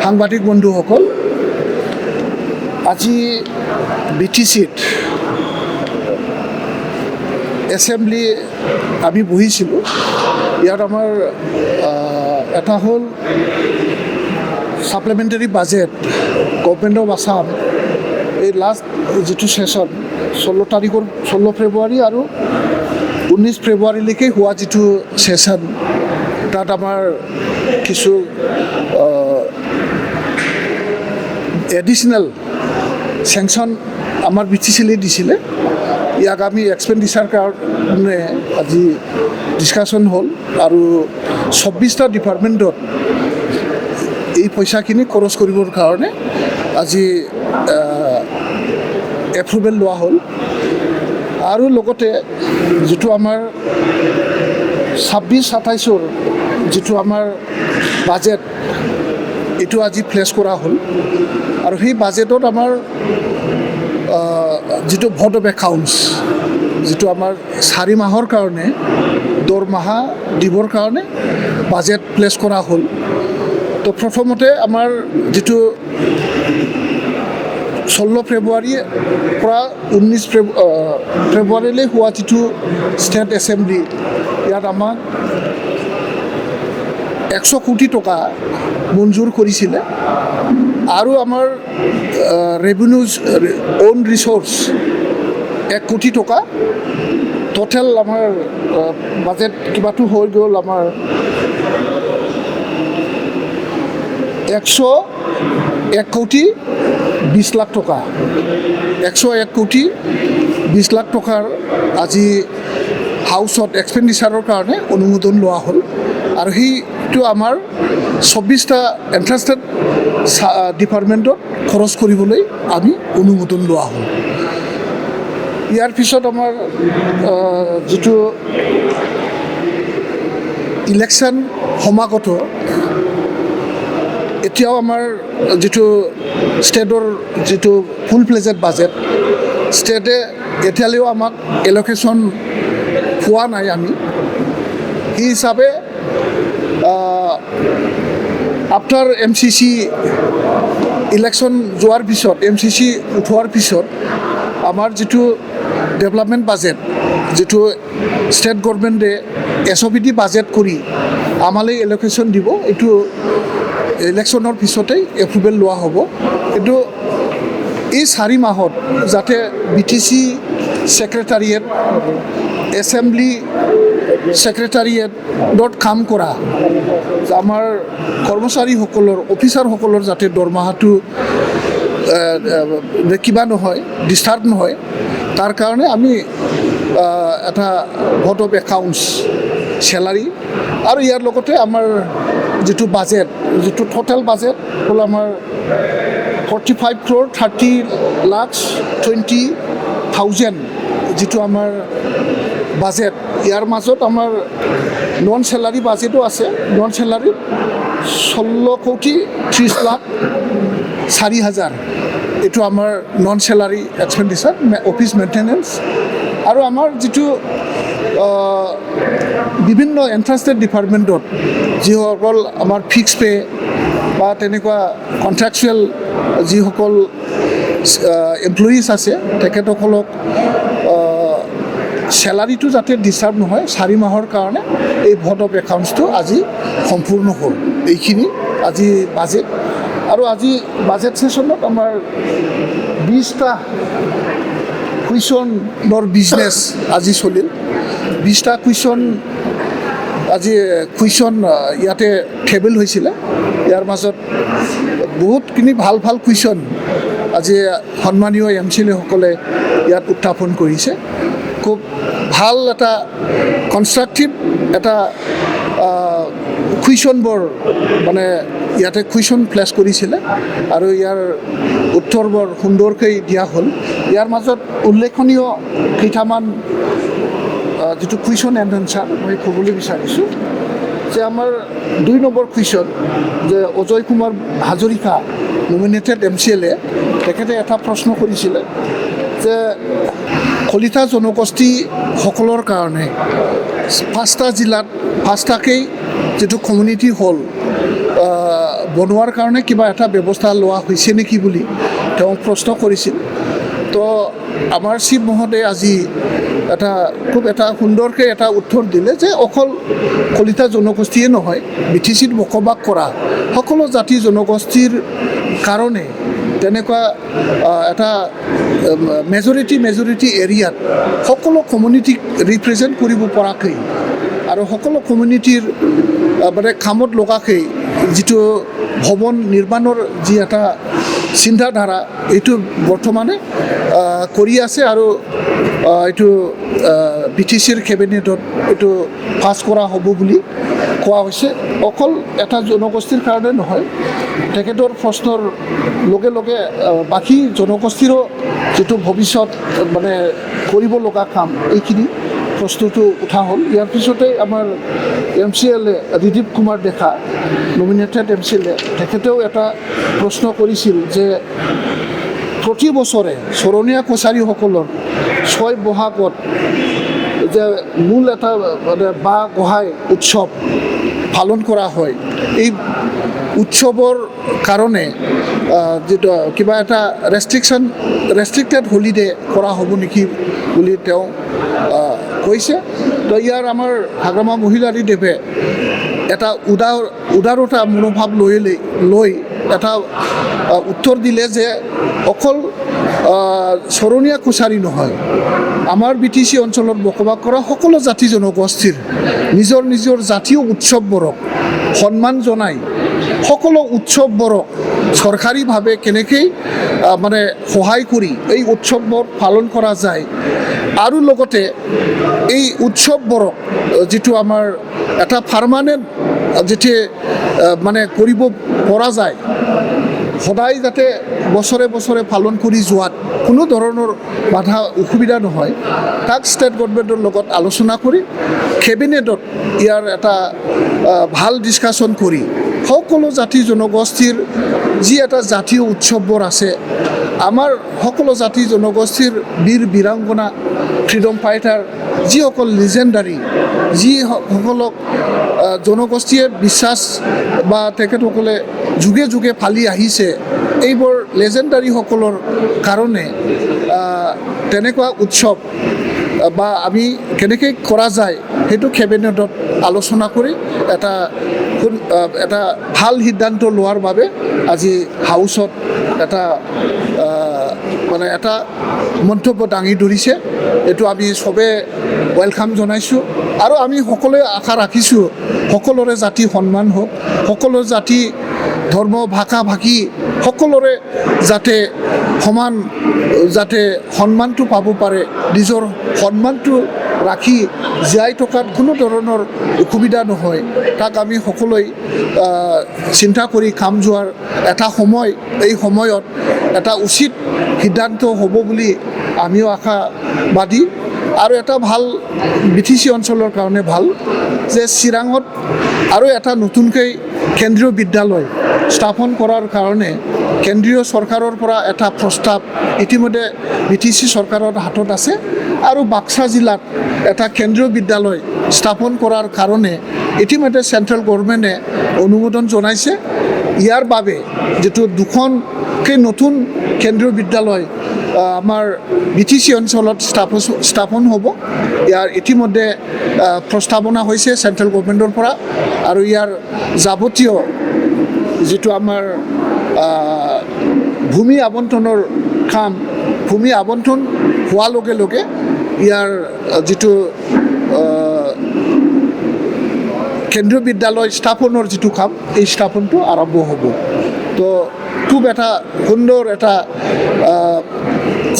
সাংবাদিক বন্ধুসকল, আজি BTCত এছেম্বলি আমি বহিছিলোঁ। ইয়াত আমাৰ এটা হ'ল সাপ্লিমেণ্টাৰী বাজেট গভৰ্ণমেণ্ট অফ আছাম। এই লাষ্ট যিটো ছেশ্যন 16 ফেব্ৰুৱাৰী আৰু 19 ফেব্ৰুৱাৰীলৈকে হোৱা যিটো ছেশ্যন, তাত আমাৰ কিছু এডিশ্যনেল চেংচন আমাৰ BTCলৈ দিছিলে। ইয়াক আমি এক্সপেণ্ডিচাৰ কাৰণে আজি ডিছকাশ্যন হ'ল আৰু 24টা ডিপাৰ্টমেণ্টত এই পইচাখিনি খৰচ কৰিবৰ কাৰণে আজি এপ্ৰুভেল লোৱা হ'ল। আৰু লগতে যিটো আমাৰ 26-27ৰ যিটো আমাৰ বাজেট, এইটো আজি প্লেচ কৰা হ'ল। আৰু সেই বাজেটত আমাৰ যিটো ভোট অফ একাউণ্টছ, যিটো আমাৰ 4 মাহৰ কাৰণে দৰমহা দিবৰ কাৰণে বাজেট প্লেচ কৰা হ'ল। তো প্ৰথমতে আমাৰ যিটো 16 ফেব্ৰুৱাৰীৰ পৰা 19 ফেব্ৰুৱাৰীলৈ হোৱা যিটো ষ্টেট এছেম্বলি, ইয়াত আমাক 100 কোটি টকা মঞ্জুৰ কৰিছিলে। আৰু আমাৰ ৰেভিনিউজ অ'ন ৰিচোৰ্চ 1 কোটি টকা। টোটেল আমাৰ বাজেট কিবাটো হৈ গ'ল আমাৰ 101 কোটি 20 লাখ টকা। 101 কোটি 20 লাখ টকাৰ আজি হাউচত এক্সপেণ্ডিচাৰৰ কাৰণে অনুমোদন লোৱা হ'ল। আৰু সেইটো আমাৰ 24টা এণ্টাৰেষ্টেড ডিপাৰ্টমেণ্টত খৰচ কৰিবলৈ আমি অনুমোদন লোৱা হ'ল। ইয়াৰ পিছত আমাৰ যিটো ইলেকশ্যন সমাগত, এতিয়াও আমাৰ যিটো ষ্টেটৰ যিটো ফুল প্লেজেড বাজেট, ষ্টেটে এতিয়ালৈও আমাক এল'কেশ্যন পোৱা নাই। আমি সেই হিচাপে আফটাৰ MCC ইলেকশ্যন যোৱাৰ পিছত, MCC উঠোৱাৰ পিছত আমাৰ যিটো ডেভেলপমেণ্ট বাজেট, যিটো ষ্টেট গভৰ্ণমেণ্টে SOPD বাজেট কৰি আমালৈ এল'কেশ্যন দিব, এইটো ইলেকশ্যনৰ পিছতেই এপ্ৰুভেল লোৱা হ'ব। কিন্তু এই 4 মাহত যাতে BTC ছেক্ৰেটাৰিয়েট, এছেম্বলি ছেক্ৰেটাৰিয়েটত কাম কৰা আমাৰ কৰ্মচাৰীসকলৰ, অফিচাৰসকলৰ যাতে দৰমহাটো কিবা নহয়, ডিষ্টাৰ্ব নহয়, তাৰ কাৰণে আমি এটা ভোট অফ একাউণ্টছ চেলাৰী আৰু ইয়াৰ লগতে আমাৰ যিটো বাজেট, যিটো টোটেল বাজেট হ'ল আমাৰ 45 crore 30,20,000 যিটো আমাৰ বাজেট। ইয়াৰ মাজত আমাৰ নন চেলাৰী বাজেটো আছে। নন চেলাৰী 16 কোটি 30 লাখ 4,000, এইটো আমাৰ non salary expenditure, office maintenance. আৰু আমাৰ যিটো বিভিন্ন এণ্টাৰেষ্টেড ডিপাৰ্টমেণ্টত যিসকল আমাৰ ফিক্স পে বা তেনেকুৱা কণ্ট্ৰেকচুৱেল যিসকল এমপ্লয়িজ আছে, তেখেতসকলক চেলাৰীটো যাতে ডিষ্টাৰ্ব নহয়, 4 মাহৰ কাৰণে এই ভোট অফ একাউণ্টছটো আজি সম্পূৰ্ণ হ'ল। এইখিনি আজি বাজেট। আৰু আজি বাজেট ছেশ্যনত আমাৰ 20টা কুৱেশ্যনৰ বিজনেছ আজি চলিল। 20টা কুৱেশ্যন ইয়াতে টেবল হৈছিলে। ইয়াৰ মাজত বহুতখিনি ভাল ভাল কুৱেশ্যন আজি সন্মানীয় MCLA-সকলে ইয়াত উত্থাপন কৰিছে। খুব ভাল এটা কনষ্ট্ৰাকটিভ এটা কুৱেশ্যনবোৰ মানে ইয়াতে কুৱেশ্যন প্লেচ কৰিছিলে আৰু ইয়াৰ উত্তৰবোৰ সুন্দৰকৈ দিয়া হ'ল। ইয়াৰ মাজত উল্লেখনীয় কেইটামান যিটো কুৱেশ্যন এণ্ড এনচাৰ মই ক'বলৈ বিচাৰিছোঁ যে আমাৰ 2 নম্বৰ কুৱেশ্যন যে অজয় কুমাৰ হাজৰিকা নমিনেটেড MCLA, তেখেতে এটা প্ৰশ্ন কৰিছিলে যে কলিতা জনগোষ্ঠীসকলৰ কাৰণে 5টা জিলাত 5টাকেই যিটো কমিউনিটি হল বনোৱাৰ কাৰণে কিবা এটা ব্যৱস্থা লোৱা হৈছে নেকি বুলি তেওঁ প্ৰশ্ন কৰিছিল। তো আমাৰ চিফ মহোদয়ে আজি খুব সুন্দৰকৈ এটা উত্তৰ দিলে যে অকল কলিতা জনগোষ্ঠীয়ে নহয়, BTCত বসবাস কৰা সকলো জাতি জনগোষ্ঠীৰ কাৰণে তেনেকুৱা এটা মেজৰিটি এৰিয়াত সকলো কমিউনিটিক ৰিপ্ৰেজেণ্ট কৰিব পৰাকৈ আৰু সকলো কমিউনিটিৰ মানে কামত লগাকৈ যিটো ভৱন নিৰ্মাণৰ যি এটা চিন্তাধাৰা এইটো বৰ্তমানে কৰি আছে আৰু এইটো BTCৰ কেবিনেটত এইটো পাছ কৰা হ'ব বুলি কোৱা হৈছে। অকল এটা জনগোষ্ঠীৰ কাৰণে নহয়, তেখেতৰ প্ৰশ্নৰ লগে লগে বাকী জনগোষ্ঠীৰো যিটো ভৱিষ্যত মানে কৰিব লগা কাম এইখিনি প্ৰশ্নটো উঠা হ'ল। ইয়াৰ পিছতে আমাৰ MCLA Ridip Kumar Deka nominated MCLA তেখেতেও এটা প্ৰশ্ন কৰিছিল যে প্ৰতি বছৰে চৰণীয়া কছাৰীসকলৰ 6 বহাগত যে মূল এটা মানে বাঁহ গোহাঁই উৎসৱ পালন কৰা হয়, উৎসৱৰ কাৰণে যিটো কিবা এটা ৰেষ্ট্ৰিক্টেড হলিডে কৰা হ'ব নেকি বুলি তেওঁ কৈছে। তো ইয়াৰ আমাৰ হাগ্ৰামা মহিলাৰীদেৱে এটা উদাৰতা মনোভাৱ লৈ এটা উত্তৰ দিলে যে অকল চৰণীয়া কছাৰী নহয়, আমাৰ BTC অঞ্চলত বসবাস কৰা সকলো জাতি জনগোষ্ঠীৰ নিজৰ জাতীয় উৎসৱবোৰক সন্মান জনাই সকলো উৎসৱবোৰক চৰকাৰীভাৱে কেনেকৈ মানে সহায় কৰি এই উৎসৱবোৰ পালন কৰা যায় আৰু লগতে এই উৎসৱবোৰক যিটো আমাৰ এটা পাৰ্মানেণ্ট যেতি মানে কৰিব পৰা যায়, সদায় যাতে বছৰে পালন কৰি যোৱাত কোনো ধৰণৰ বাধা অসুবিধা নহয়, তাক ষ্টেট গভৰ্ণমেণ্টৰ লগত আলোচনা কৰি কেবিনেটত ইয়াৰ এটা ভাল ডিছকাশ্যন কৰি সকলো জাতি জনগোষ্ঠীৰ যি এটা জাতীয় উৎসৱবোৰ আছে, আমাৰ সকলো জাতি জনগোষ্ঠীৰ বীৰ বীৰাংগনা ফ্ৰীডম ফাইটাৰ যিসকল লিজেণ্ডাৰী, যিসকলক জনগোষ্ঠীয়ে বিশ্বাস বা তেখেতসকলে যুগে ফালি আহিছে, এইবোৰ লেজেণ্ডাৰীসকলৰ কাৰণে তেনেকুৱা উৎসৱ বা আমি কেনেকৈ কৰা যায় সেইটো কেবিনেটত আলোচনা কৰি এটা ভাল সিদ্ধান্ত লোৱাৰ বাবে আজি হাউচত এটা মন্তব্য দাঙি ধৰিছে। এইটো আমি চবে ৱেলকাম জনাইছোঁ আৰু আমি সকলোৱে আশা ৰাখিছোঁ সকলোৰে জাতি সন্মান হওক, সকলো জাতি ধৰ্ম ভাষা ভাষী সকলোৰে যাতে সমান সন্মানটো পাব পাৰে, নিজৰ সন্মানটো ৰাখি জীয়াই থকাত কোনো ধৰণৰ অসুবিধা নহয়, তাক আমি সকলোৱে চিন্তা কৰি কাম যোৱাৰ এটা সময়, এই সময়ত এটা উচিত সিদ্ধান্ত হ'ব বুলি আমিও আশাবাদী। আৰু এটা ভাল BTC অঞ্চলৰ কাৰণে ভাল যে চিৰাঙত আৰু এটা নতুনকৈ কেন্দ্ৰীয় বিদ্যালয় স্থাপন কৰাৰ কাৰণে কেন্দ্ৰীয় চৰকাৰৰ পৰা এটা প্ৰস্তাৱ ইতিমধ্যে BTC চৰকাৰৰ হাতত আছে আৰু বাক্সা জিলাত এটা কেন্দ্ৰীয় বিদ্যালয় স্থাপন কৰাৰ কাৰণে ইতিমধ্যে চেণ্ট্ৰেল গভৰ্ণমেণ্টে অনুমোদন জনাইছে। ইয়াৰ বাবে যিটো দুখনকৈ নতুন কেন্দ্ৰীয় বিদ্যালয় আমাৰ BTC অঞ্চলত স্থাপন হ'ব, ইয়াৰ ইতিমধ্যে প্ৰস্তাৱনা হৈছে চেণ্ট্ৰেল গভৰ্ণমেণ্টৰ পৰা আৰু ইয়াৰ যাৱতীয় যিটো আমাৰ ভূমি আবণ্টনৰ কাম, ভূমি আবণ্টন হোৱাৰ লগে লগে ইয়াৰ যিটো কেন্দ্ৰীয় বিদ্যালয় স্থাপনৰ যিটো কাম, এই স্থাপনটো আৰম্ভ হ'ব। তো খুব এটা সুন্দৰ এটা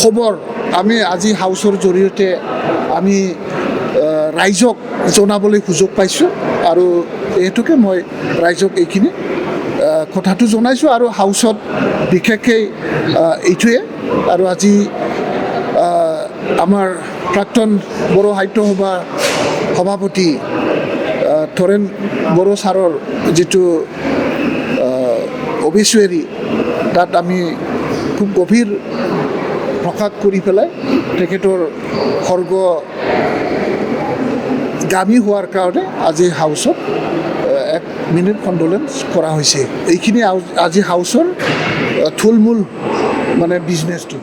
খবৰ আমি আজি হাউচৰ জৰিয়তে আমি ৰাইজক জনাবলৈ সুযোগ পাইছোঁ আৰু এইটোকে মই ৰাইজক এইখিনি কথাটো জনাইছোঁ আৰু হাউচত বিশেষকৈ এইটোৱে। আৰু আজি আমাৰ প্ৰাক্তন বড়ো সাহিত্য সভাৰ সভাপতি ধৰেণ বড়ো ছাৰৰ যিটো অবিচুৱেৰী, তাত আমি খুব গভীৰ প্ৰকাশ কৰি পেলাই তেখেতৰ স্বৰ্গগামী হোৱাৰ কাৰণে আজি হাউচত এক মিনিট কণ্ডোলেন্স কৰা হৈছে। এইখিনি আজি হাউচৰ থুলমূল মানে বিজনেছটো।